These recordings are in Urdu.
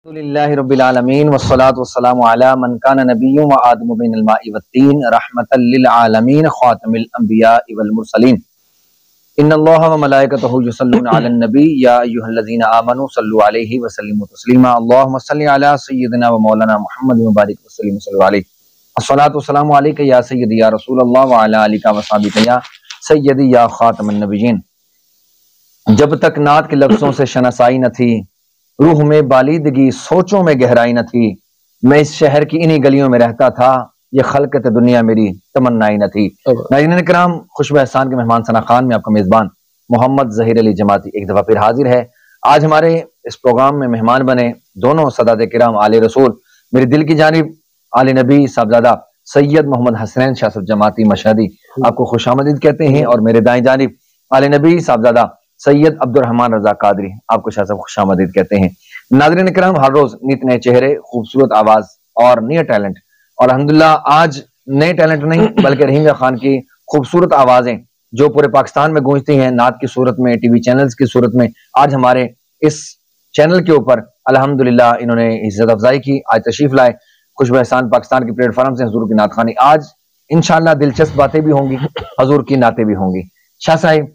للہ رب العالمین والصلاة والسلام علی من کان نبی و آدم بین الماء والطین رحمتا للعالمین خاتم الانبیاء والمرسلین ان اللہ و ملائکتہ یصلون علی النبی یا ایھا الذین آمنوا صلوا علیہ وسلموا تسلیما اللہم صل علی سیدنا و مولانا محمد مبارک وسلم صلی اللہ علیہ الصلاة والسلام علیک یا سیدی یا رسول اللہ وعلی آلک و صحبک یا سیدی یا خاتم النبیین۔ جب تک نعت کے لفظوں سے شناسائی نہ تھی، روح میں بالیدگی سوچوں میں گہرائی نہ تھی، میں اس شہر کی انہی گلیوں میں رہتا تھا، یہ خلقت دنیا میری تمنائی نہ تھی۔ ناظرین کرام، خوشبو احسان کے مہمان ثنا خان میں آپ کا میزبان محمد ظہیر علی جماعتی ایک دفعہ پھر حاضر ہے۔ آج ہمارے اس پروگرام میں مہمان بنے دونوں سادات کرام آل رسول، میری دل کی جانب آل نبی صاحبزادہ سید محمد حسنین شاہ صاحب جماعتی مشہدی آپ کو خوش آمدید کہتے ہیں، اور میرے دائیں جانب آل نبی صاحبزادہ سید عبد الرحمن رضا قادری آپ کو شاہ صاحب خوش آمدید کہتے ہیں۔ ناظرین کرام، ہر روز نیت نئے چہرے، خوبصورت آواز اور نیا ٹیلنٹ، اور الحمدللہ آج نئے ٹیلنٹ نہیں بلکہ رحیم جا خان کی خوبصورت آوازیں جو پورے پاکستان میں گونجتی ہیں نعت کی صورت میں، ٹی وی چینلز کی صورت میں، آج ہمارے اس چینل کے اوپر الحمدللہ انہوں نے عزت افزائی کی، آج تشریف لائے خوشبو احسان پاکستان کی پلیٹ فارم سے حضور کی نعت خوانی۔ آج انشاءاللہ دلچسپ باتیں بھی ہوں گی، حضور کی نعتیں بھی ہوں گی۔ شاہ صاحب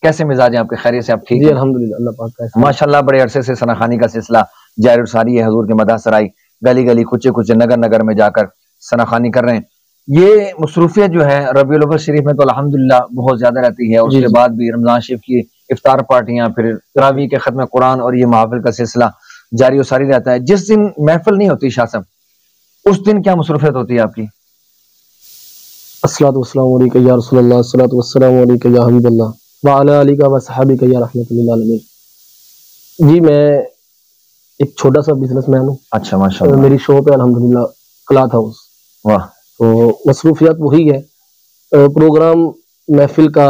کیسے مزاج ہیں آپ کے؟ خیریت سے آپ ٹھیک ہیں؟ جی الحمدللہ، اللہ پاک کا ماشاءاللہ بڑے عرصے سے ثنا خوانی کا سلسلہ جاری و ساری ہے، حضور کے مدح سرائی گلی گلی کوچے کوچے نگر نگر میں جا کر ثنا خوانی کر رہے ہیں۔ یہ مصروفیت جو ہے ربیع الاول شریف میں تو الحمدللہ بہت زیادہ رہتی ہے، اور اس کے بعد بھی رمضان شریف کی افطار پارٹیاں، پھر تراویح کے ختم قرآن اور یہ محافل کا سلسلہ جاری و ساری رہتا ہے۔ جس دن محفل نہیں ہوتی شاہ صاحب، اس دن کیا مصروفیت ہوتی ہے آپ کی؟ الصلاۃ والسلام علیکہ یا رسول اللہ، الصلاۃ والسلام علیکہ یا حبیب اللہ وعلی آلک و صحابک یا رحمۃ للعالمین۔ جی میں ایک چھوٹا سا بزنس مین ہوں۔ اچھا ماشاءاللہ، میری شاپ ہے الحمدللہ کلاتھ ہاؤس۔ واہ، تو مصروفیات وہی ہے، پروگرام محفل کا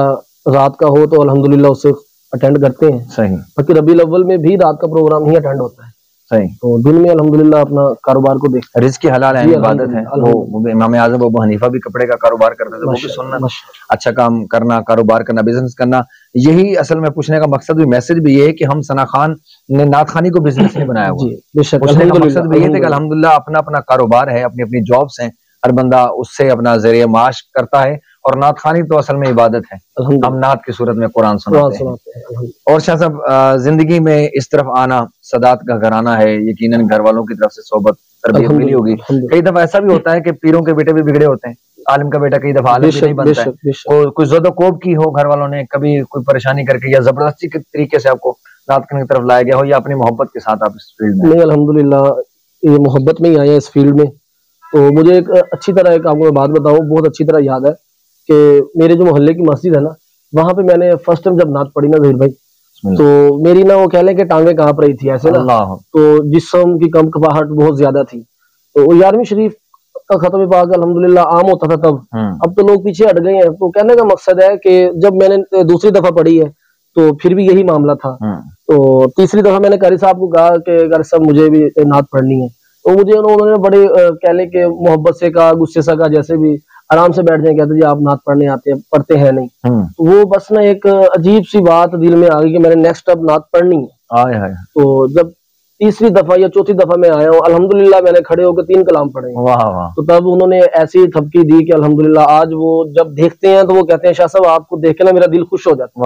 رات کا ہو تو الحمدللہ اسے اٹینڈ کرتے ہیں، صحیح باقی ربیع الاول میں بھی رات کا پروگرام ہی اٹینڈ ہوتا ہے، صحیح۔ تو دن میں الحمدللہ اپنا کاروبار کو دیکھتے ہیں۔ رزق حلال ہے، جی عبادت ہے۔ وہ امام اعظم ابو حنیفہ بھی کپڑے کا کاروبار کرتے تھے، وہ بھی سننا، اچھا کام کرنا، کاروبار کرنا، بزنس کرنا، یہی اصل میں پوچھنے کا مقصد بھی، میسج بھی یہ ہے کہ ہم ثنا خان نے نعت خوانی کو بزنس نہیں بنایا ہوا۔ جی بے شک، پوچھنے کا مقصد بھی یہ تھا کہ الحمدللہ اپنا اپنا کاروبار ہے، اپنی اپنی جابس ہیں، ہر بندہ اس سے اپنا ذریعہ معاش کرتا ہے، اور نعت خوانی تو اصل میں عبادت ہے، ہم نعت کی صورت میں قرآن سناتے ہیں۔ اور شاہ صاحب زندگی میں اس طرف آنا، سادات کا گھرانہ ہے، یقیناً گھر والوں کی طرف سے صحبت تربیت ملی ہوگی۔ کئی دفعہ ایسا بھی ہوتا ہے کہ پیروں کے بیٹے بھی بگڑے ہوتے ہیں، عالم کا بیٹا کئی دفعہ عالم بھی نہیں بنتا ہے، کوئی زد و کوب کی ہو گھر والوں نے، کبھی کوئی پریشانی کر کے یا زبردستی کے طریقے سے آپ کو نعت کی طرف لایا گیا ہو، یا اپنی محبت کے ساتھ آپ اس فیلڈ میں؟ نہیں، الحمدللہ یہ محبت میں ہی آئے ہیں اس فیلڈ میں۔ تو مجھے ایک اچھی طرح ایک آپ کو میں بات بتاؤں، بہت اچھی طرح یاد ہے کہ میرے جو محلے کی مسجد ہے نا، وہاں پہ میں نے فرسٹ ٹائم جب نعت پڑھی نا ظہیر بھائی، تو میری نا وہ کہہ لیں کہ ٹانگیں کانپ رہی تھی ایسے نا، تو جسم کی کم کپاہٹ بہت زیادہ تھی۔ تو 11ویں شریف کا ختم پاک الحمدللہ عام ہوتا تھا تب، اب تو لوگ پیچھے ہٹ گئے ہیں۔ تو کہنے کا مقصد ہے کہ جب میں نے دوسری دفعہ پڑھی ہے تو پھر بھی یہی معاملہ تھا، تو تیسری دفعہ میں نے قاری صاحب کو کہا کہ قاری صاحب مجھے بھی نعت پڑھنی ہے، تو مجھے انہوں نے بڑے کہہ لیں کہ محبت سے کہا، غصے سے کہا، جیسے بھی آرام سے بیٹھ جائیں، کہتے جی آپ نعت پڑھنے آتے ہیں، پڑھتے ہیں نہیں۔ تو وہ بس نا ایک عجیب سی بات دل میں آ گئی کہ میں نے نیکسٹ اب نعت پڑھنی ہے۔ تو جب تیسری دفعہ یا چوتھی دفعہ میں آیا ہوں، الحمدللہ میں نے کھڑے ہو کے 3 کلام پڑھے ہیں، تو تب انہوں نے ایسی تھپکی دی کہ الحمدللہ آج وہ جب دیکھتے ہیں تو وہ کہتے ہیں شاہ صاحب آپ کو دیکھ کے نا میرا دل خوش ہو جاتا ہے۔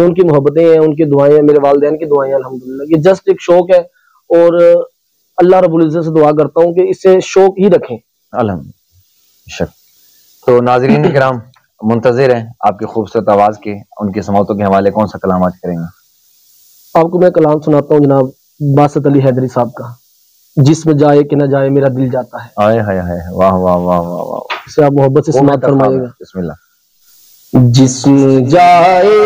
ان کی محبتیں ہیں، ان کی دعائیں ہیں، میرے والدین کی دعائیں ہیں، الحمدللہ یہ جسٹ ایک شوق ہے، اور اللہ رب العزت سے دعا کرتا ہوں کہ اس سے شوق ہی رکھیں الحمدللہ۔ تو ناظرین کرام منتظر ہیں آپ کی خوبصورت آواز کے، ان کی سماعتوں کے حوالے کون سا کلام آج کریں گے؟ آپ کو میں کلام سناتا ہوں جناب باسط علی حیدری صاحب کا، جسم جائے کہ نہ جائے میرا دل جاتا ہے۔ آئے ہائے ہائے، واہ واہ واہ واہ واہ، اسے آپ محبت سے سماعت فرمائیے گا۔ بسم اللہ۔ جسم جائے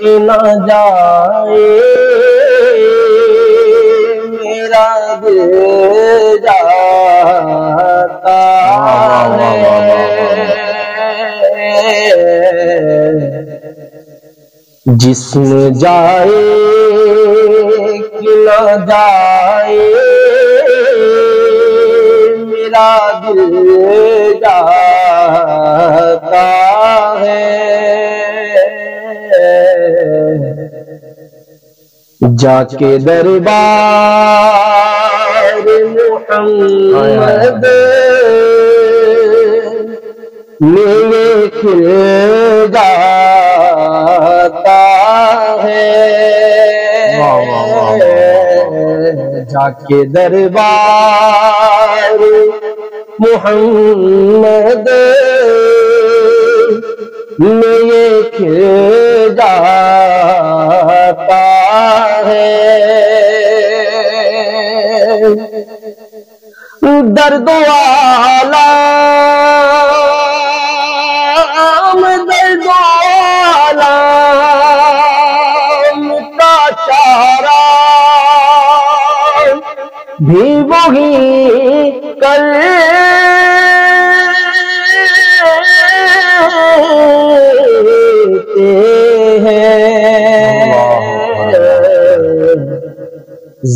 کہ نہ جائے میرا دل جاتا ہے، جسم جائے کہ نہ جائے میرا دل جاتا ہے، جا کے دربار محمد میں کھل جاتا ہے، جا کے دربار محمد میں یہ کھل جاتا ہے، درد و آلام، درد و آلام کا چارہ بھی وہی کرتے ہیں،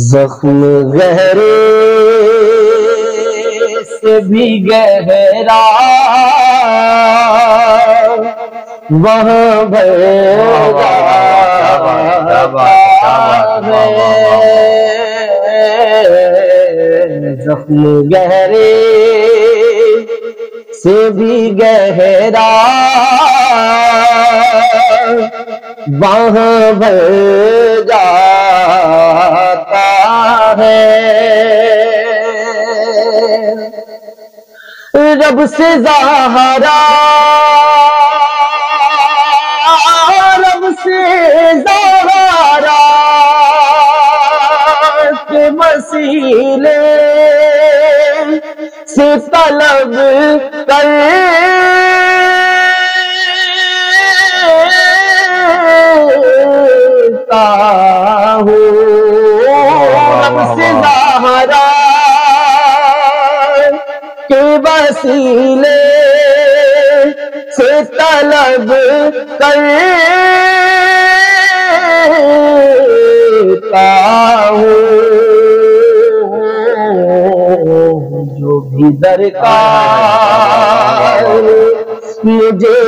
زخم گہرے سے بھی گہرا وہاں بھرا ہے، زخم گہرے سے بھی گہرا وہاں بھر جاتا ہے، رب سے زہرا، رب سے زہرا کے وسیلے سے طلب کرتا ہوں، رب سے زہرا کے وسیلے سے طلب کرتا ہوں، جو بھی درکار مجھے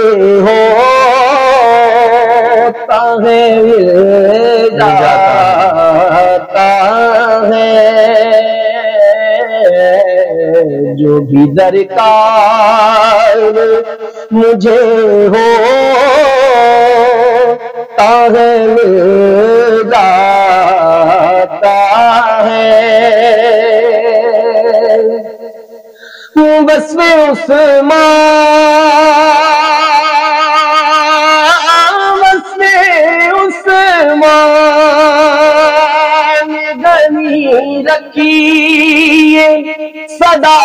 ہوتا ہے جاتا ہے، جو بھی درکار مجھے ہوتا ہے جاتا ہے، وصف عثمان، وصف عثمان غنی رکھی صدا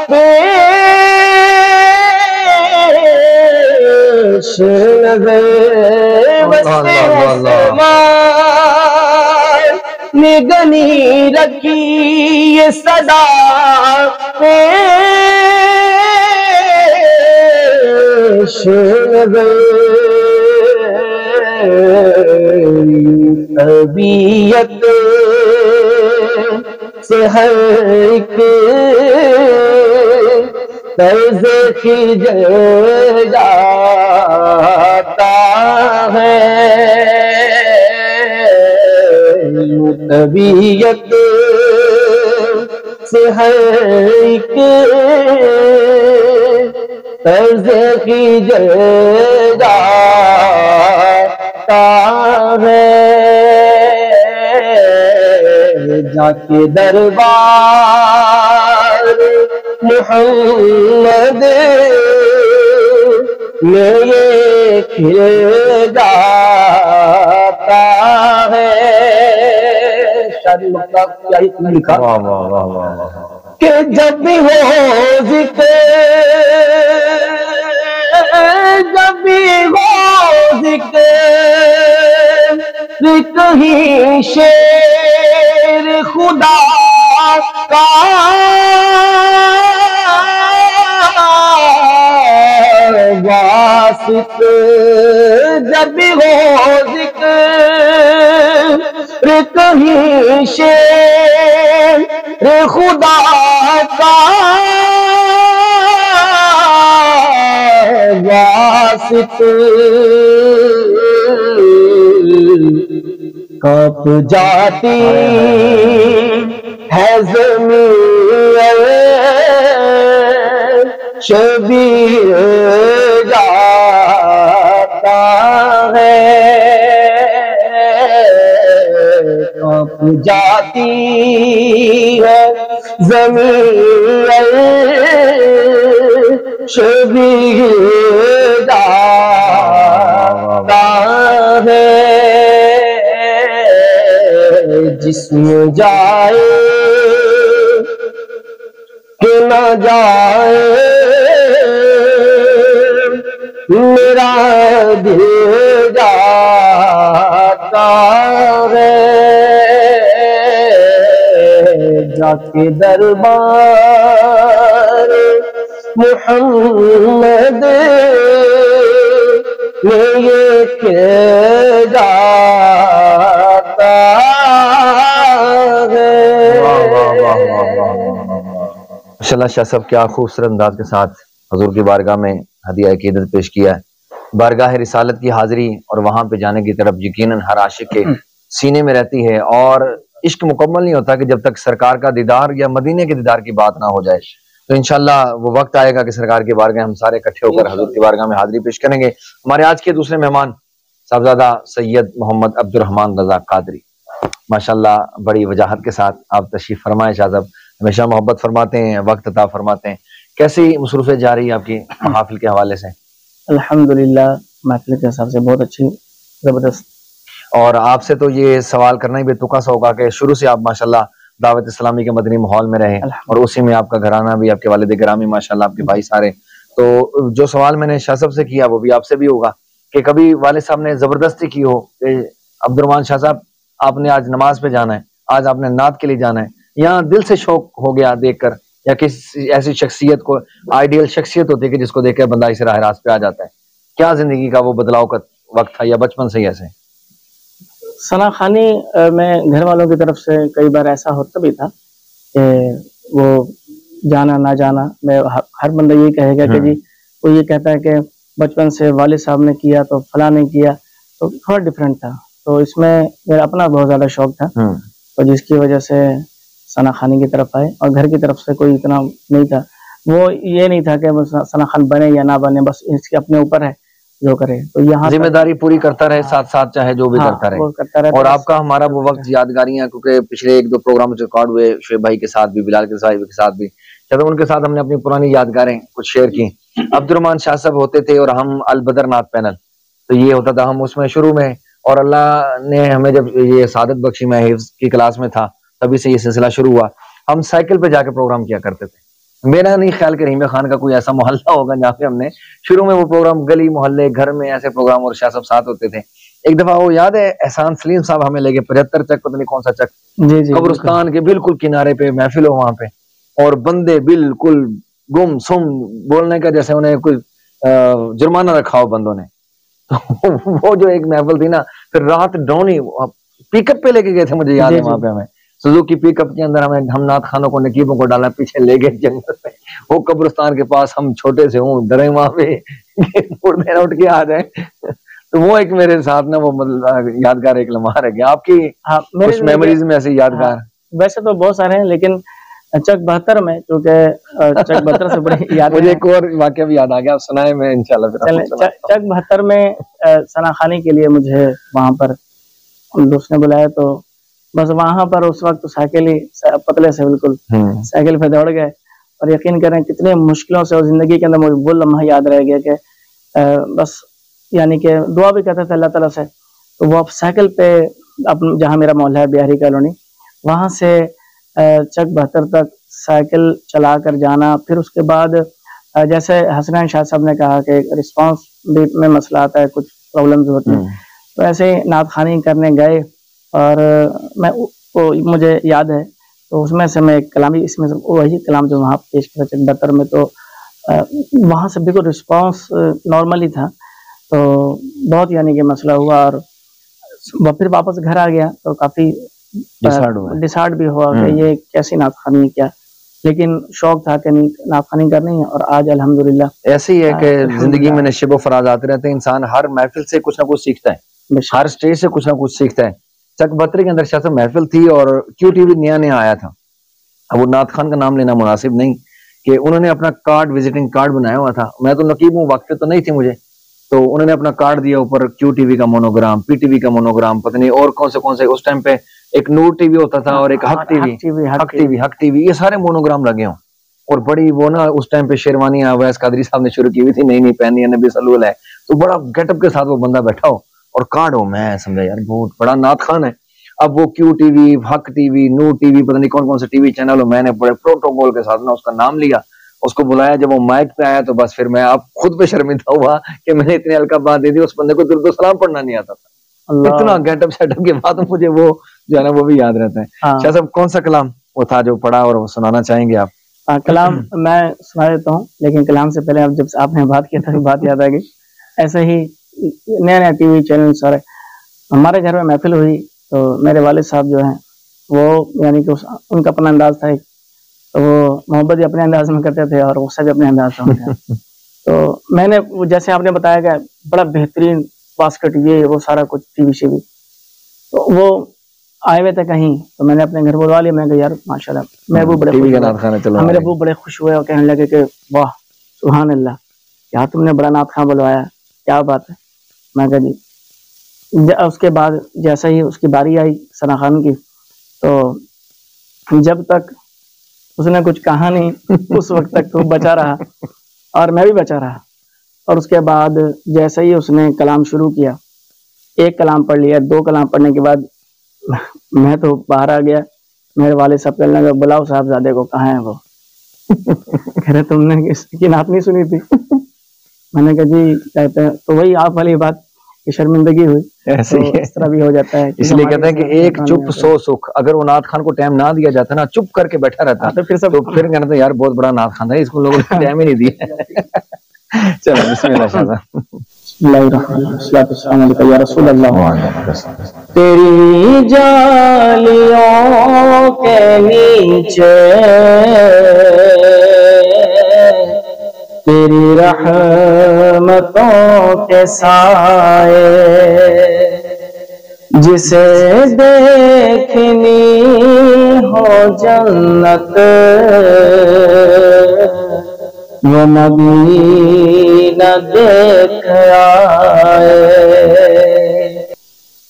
پیش نظر، وصف عثمان نے غنی رکھی یہ صدا پیش نظر، طبیعت سے ہر ایک طرز خجل جاتا ہے، طبیعت سے ہر ایک طرز خجل جاتا ہے، جا کے دربار محمد میں یہ کھل جاتا ہے، شاعری مقطع کیا ہی لکھا کہ جب بھی ہو ذکر، جب بھی ہو ذکر کہیں شیر خدا کا واسط، جب بھی ہو ذکر کہیں شیر خدا کا واسط کانپ جاتی ہے زمین شبیر جاتا ہے کانپ جاتی ہے زمین شبیر جاتا ہے جسم جائے کہ نہ جائے میرا دل جاتا ہے جا کے دربار محمد میں یہ کہ جاتا ہے۔ ماشاءاللہ شاہ صاحب کیا خوبصورت انداز کے ساتھ حضور کی بارگاہ میں ہدیہ عقیدت پیش کیا ہے۔ بارگاہ رسالت کی حاضری اور وہاں پہ جانے کی طرف یقیناً ہر عاشق کے سینے میں رہتی ہے، اور عشق مکمل نہیں ہوتا کہ جب تک سرکار کا دیدار یا مدینے کے دیدار کی بات نہ ہو جائے۔ تو انشاءاللہ وہ وقت آئے گا کہ سرکار کی بارگاہ ہم سارے اکٹھے ہو کر حضور کی بارگاہ میں حاضری پیش کریں گے۔ ہمارے آج کے دوسرے مہمان صاحبزادہ سید محمد عبد الرحمن رضا قادری، ماشاءاللہ بڑی وجاہت کے ساتھ آپ تشریف فرمائے۔ شاہ صاحب ہمیشہ محبت فرماتے ہیں، وقت عطا فرماتے ہیں۔ کیسی مصروفیت جاری ہے آپ کی محافل کے حوالے سے؟ الحمدللہ محفل کے حساب سے بہت اچھی، زبردست۔ اور آپ سے تو یہ سوال کرنا ہی بے تکا سا ہوگا کہ شروع سے آپ ماشاءاللہ دعوت اسلامی کے مدنی ماحول میں رہے، اور اسی میں آپ کا گھرانہ بھی، آپ کے والد گرامی ماشاءاللہ، آپ کے بھائی سارے۔ تو جو سوال میں نے شاہ صاحب سے کیا وہ بھی آپ سے بھی ہوگا کہ کبھی والد صاحب نے زبردستی کی ہو کہ عبد الرحمن شاہ صاحب آپ نے آج نماز پہ جانا ہے، آج آپ نے نعت کے لیے جانا ہے، یا دل سے شوق ہو گیا دیکھ کر، یا کسی ایسی شخصیت کو، آئیڈیل شخصیت ہوتی ہے کہ جس کو دیکھ کر بندہ اس راہ راست پہ آ جاتا ہے؟ کیا زندگی کا وہ بدلاؤ کا وقت تھا یا بچپن سے ہی ایسے؟ ثنا خوانی میں گھر والوں کی طرف سے کئی بار ایسا ہوتا بھی تھا کہ وہ جانا نہ جانا، میں ہر بندہ یہ کہے گا کہ جی وہ یہ کہتا ہے کہ بچپن سے والد صاحب نے کیا تو فلاں نے کیا، تو تھوڑا ڈفرینٹ تھا۔ تو اس میں میرا اپنا بہت زیادہ شوق تھا، تو جس کی وجہ سے ثنا خوانی کی طرف آئے، اور گھر کی طرف سے کوئی اتنا نہیں تھا، وہ یہ نہیں تھا کہ ثنا خوان بنے یا نہ بنے، بس اس کے اپنے اوپر ہے جو کرے۔ تو یہاں ذمہ داری پوری کرتا رہے ساتھ ساتھ، چاہے جو بھی کرتا رہے۔ اور آپ کا ہمارا وہ وقت یادگاری ہے، کیونکہ پچھلے 1-2 پروگرام ریکارڈ ہوئے شعیب بھائی کے ساتھ بھی، بلال کے ساتھ بھی، جب ان کے ساتھ ہم نے اپنی پرانی یادگاریں کچھ شیئر کی۔ عبد الرحمن شاہ صاحب ہوتے تھے اور ہم البدر نعت پینل، تو یہ ہوتا تھا ہم اس میں شروع میں، اور اللہ نے ہمیں جب یہ سعادت بخشی، میں حفظ کی کلاس میں تھا تبھی سے یہ سلسلہ شروع ہوا، ہم سائیکل پہ جا کے پروگرام کیا کرتے تھے۔ میرا نہیں خیال کہ رحیم خان کا کوئی ایسا محلہ ہوگا جہاں پہ ہم نے شروع میں وہ پروگرام، گلی محلے گھر میں ایسے پروگرام، اور شاہ صاحب ساتھ ہوتے تھے۔ ایک دفعہ وہ یاد ہے احسان سلیم صاحب ہمیں لے کے 75 چک، پتہ نہیں کون سا چک، قبرستان کے بالکل کنارے پہ محفل ہو وہاں پہ، اور بندے بالکل گم سم، بولنے کا جیسے انہیں کوئی جرمانہ رکھا ہو بندوں نے۔ تو وہ جو ایک محفل تھی نا، پھر رات ڈونی پک اپ پہ لے کے گئے تھے، مجھے یاد ہے وہاں پہ ہمیں سوزوکی پک اپ کے اندر ہم نعت خانوں کو نقیبوں کو ڈالا، پیچھے لے گئے جنگل میں، وہ قبرستان کے پاس، ہم چھوٹے سے ہوں ڈرے وہاں پہ اٹھ کے آ جائیں۔ تو وہ ایک میرے ساتھ نا وہ یادگار ایک لمحہ رہ گیا۔ آپ کی کچھ میموریز میں ایسی یادگار؟ ویسے تو بہت سارے ہیں، لیکن چک 72 میں، کیونکہ چک 72 سے بڑی یاد، مجھے ایک اور واقعہ بھی یاد آ گیا، آپ سنائیں، میں انشاءاللہ پھر چک 72 میں ثنا خوانی کے لیے مجھے وہاں پر دوست نے بلایا، تو بس وہاں پر اس وقت سائیکل ہی پتلے سے بالکل سائیکل پہ دوڑ گئے، اور یقین کریں کتنے مشکلوں سے، اور زندگی کے اندر مجھے وہ لمحہ یاد رہ گیا کہ بس یعنی کہ دعا بھی کرتے تھے اللہ تعالیٰ سے۔ تو وہ اب سائیکل پہ جہاں میرا محلہ ہے بیہاری کالونی، وہاں سے چک 72 تک سائیکل چلا کر جانا، پھر اس کے بعد جیسے حسنین شاہ صاحب نے کہا کہ رسپانس میں مسئلہ آتا ہے، کچھ پرابلمز ہوتی ہیں، تو ایسے ہی نعت خوانی کرنے گئے، اور مجھے یاد ہے تو اس میں سے میں ایک کلامی، اس میں سے وہی کلام جو وہاں پیش کیا چک 72 میں، تو وہاں سے بالکل رسپانس نارملی تھا، تو بہت یعنی کہ مسئلہ ہوا، اور پھر واپس گھر آ گیا تو کافی ڈسارڈ بھی ہوا کہ یہ کیسی نعت خوانی کیا، لیکن شوق تھا کہ نعت خوانی کرنی ہے، اور آج الحمدللہ ایسے ہی ہے کہ زندگی میں نشیب و فراز آتے رہتے ہیں، انسان ہر محفل سے کچھ نہ کچھ سیکھتا ہے۔ ہر اسٹیج سے کچھ نہ کچھ سیکھتا ہے. چک بتری کے اندر شاید محفل تھی اور کیو ٹی وی نیا نیا آیا تھا. اب وہ نعت خان کا نام لینا مناسب نہیں کہ انہوں نے اپنا کارڈ وزٹنگ کارڈ بنایا ہوا تھا. میں تو نقیب ہوں, واقف تو نہیں تھی مجھے, تو انہوں نے اپنا کارڈ دیا اوپر کیو ٹی وی کا مونوگرام, پی ٹی وی کا مونوگرام, پتہ نہیں اور کون سے اس ٹائم پہ ایک نور ٹی وی ہوتا تھا اور ایک حق ٹی وی, یہ سارے مونوگرام لگے ہوں. اور بڑی وہ نا اس ٹائم پہ شیروانیاں اویس قادری صاحب نے شروع کی ہوئی تھی, نئی نئی پہنی ہے, نبی صلی اللہ ہے, تو بڑا گیٹ اپ کے ساتھ وہ بندہ بیٹھا ہو اور کارڈ ہو. میں سمجھا یار بہت بڑا نعت خان ہے. اب وہ کیو ٹی وی, حق ٹی وی, نور ٹی وی, پتہ نہیں کون سے ٹی وی چینل ہو, میں نے بڑے پروٹوکول کے ساتھ نا اس کا نام لیا, اس کو بلایا. جب وہ مائک پہ آیا تو بس پھر میں اب خود پہ شرمندہ ہوا کہ میں نے اتنی ہلکا بات دے دی, اس بندے کو درود و سلام پڑھنا نہیں آتا تھا. اتنا گیٹ اپ سیٹ اپ کے بعد مجھے وہ جو ہے نا وہ بھی یاد رہتا ہے. شاہ صاحب کون سا کلام وہ تھا جو پڑھا اور سنانا چاہیں گے آپ؟ کلام میں سنا دیتا ہوں, لیکن کلام سے پہلے اب جب آپ نے بات کیا تھا بات یاد آ گئی. ایسے ہی نیا نیا ٹی وی چینل سارے ہمارے گھر میں محفل ہوئی تو میرے والد صاحب جو ہیں وہ یعنی کہ ان کا اپنا انداز تھا, تو وہ محبت بھی اپنے انداز میں کرتے تھے اور غصہ بھی اپنے انداز میں ہوتا ہے. تو میں نے جیسے آپ نے بتایا کہ بڑا بہترین باسکٹ یہ وہ سارا کچھ ٹی وی شی وی, تو وہ آئے ہوئے تھے کہیں, تو میں نے اپنے گھر بلوا لیا. میں کہا یار ماشاء اللہ, میرے ابو بڑے خوش ہوئے اور کہنے لگے کہ واہ سبحان اللہ, یار تم نے بڑا نعت خان بلوایا, کیا بات ہے. میں کہا جی. اس کے بعد جیسا ہی اس کی باری آئی ثنا خان کی, تو جب تک اس نے کچھ کہا نہیں اس وقت تک تو بچا رہا اور میں بھی بچا رہا. اور اس کے بعد جیسے ہی اس نے کلام شروع کیا, ایک کلام پڑھ لیا, دو کلام پڑھنے کے بعد میں تو باہر آ گیا. میرے والد صاحب کہنے لگے بلاؤ صاحبزادے کو, کہاں ہے وہ. کہہ رہے تم نے اس کی نعت نہیں سنی تھی. میں نے کہا جی کہتے ہیں, تو وہی آپ والی بات کہ شرمندگی ہوئی, اس طرح بھی ہو جاتا ہے. اس لیے کہتے ہیں کہ ایک چپ سو سکھ. اگر وہ نعت خان کو ٹائم نہ دیا جاتا نا, چپ کر کے بیٹھا رہتا, تو پھر کہنا تھا یار بہت بڑا نعت خان ہے, اس کو لوگوں نے ٹائم ہی نہیں دیا. چلو بسم اللہ شاہ صاحب. یا رسول اللہ. تیری جالیوں کے نیچے تیری رحمتوں کے سائے, جسے دیکھنی ہو جنت وہ مدینہ دیکھ آئے.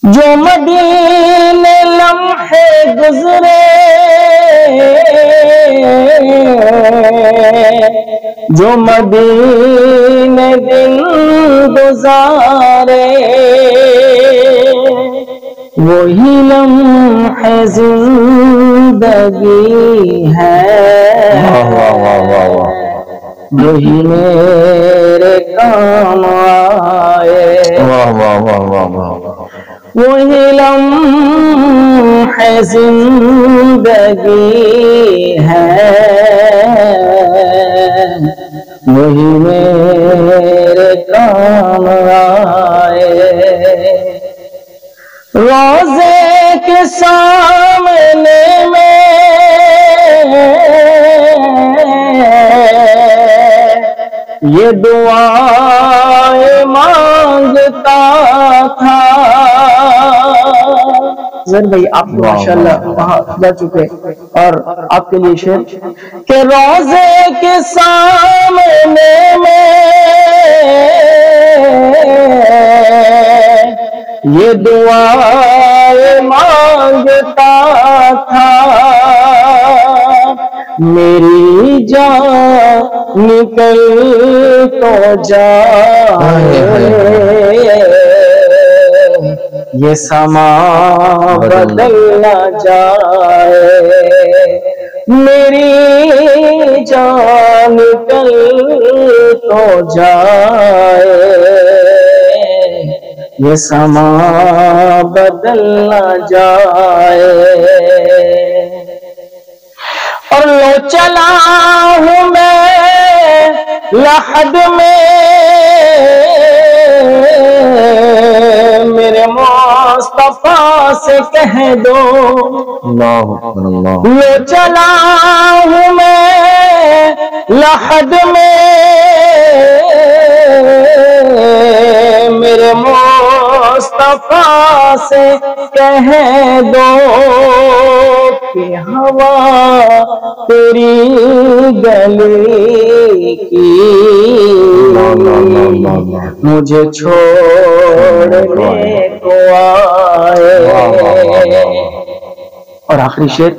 جو مدینے لمحے گزرے جو مدینے دن گزارے وہی لمحے زندگی ہے, وہی میرے کام آئے. وہی لمحے زندگی ہے, وہی میرے کام آئے. روزے کے سامنے میں یہ دعائیں مانگتا تھا. زر بھائی آپ تو ماشاءاللہ وہاں جا چکے, اور آپ کے لیے شعر کہ روزے کے سامنے میں یہ دعائیں مانگتا تھا. میری جان نکل تو جائے, یہ سما بدل نہ جائے. میری جان نکل تو جائے, یہ سما بدل نہ جائے. اور لو چلا ہوں میں لحد میں میرے مصطفیٰ سے کہہ دو, لو چلا ہوں میں لحد میں میرے مصطفیٰ سے کہہ دو کہ ہوا تیری گلی کی مجھے چھوڑنے کو آئے. اور آخری شعر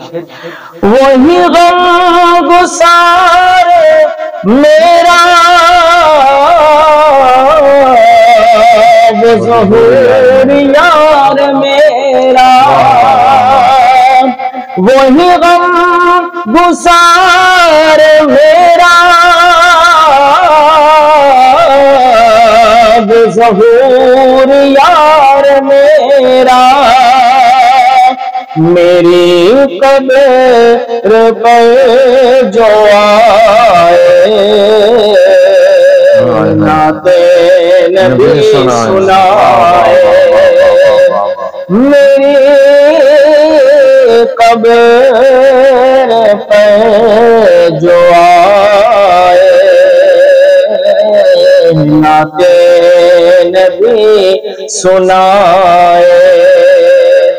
وہی غم گسار میرا وہ ظہور یار میرا وہی غم گسار میرا وہ ظہور یار میرا میری قبر پر جو آئے نعت نبی سنائے میری قبر پر جو آئے نعت نبی سنائے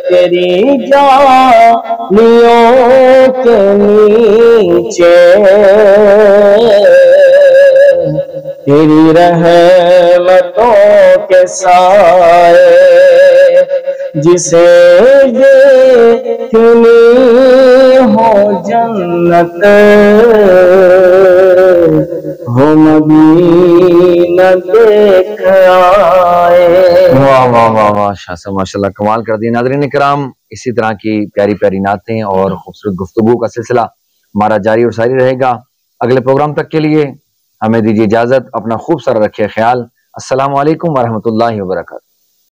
تیری جالیوں کے نیچے تیری رحمتوں کے سائے جسے دیکھنی ہو جنت ہو مدینہ دیکھ آئے. واہ واہ واہ واہ شاہ صاحب ماشاء اللہ کمال کر دی. ناظرین کرام اسی طرح کی پیاری پیاری نعتیں اور خوبصورت گفتگو کا سلسلہ ہمارا جاری اور ساری رہے گا. اگلے پروگرام تک کے لیے ہمیں دیجیے اجازت. اپنا خوب سارا رکھیے خیال. السلام علیکم ورحمۃ اللہ وبرکاتہ.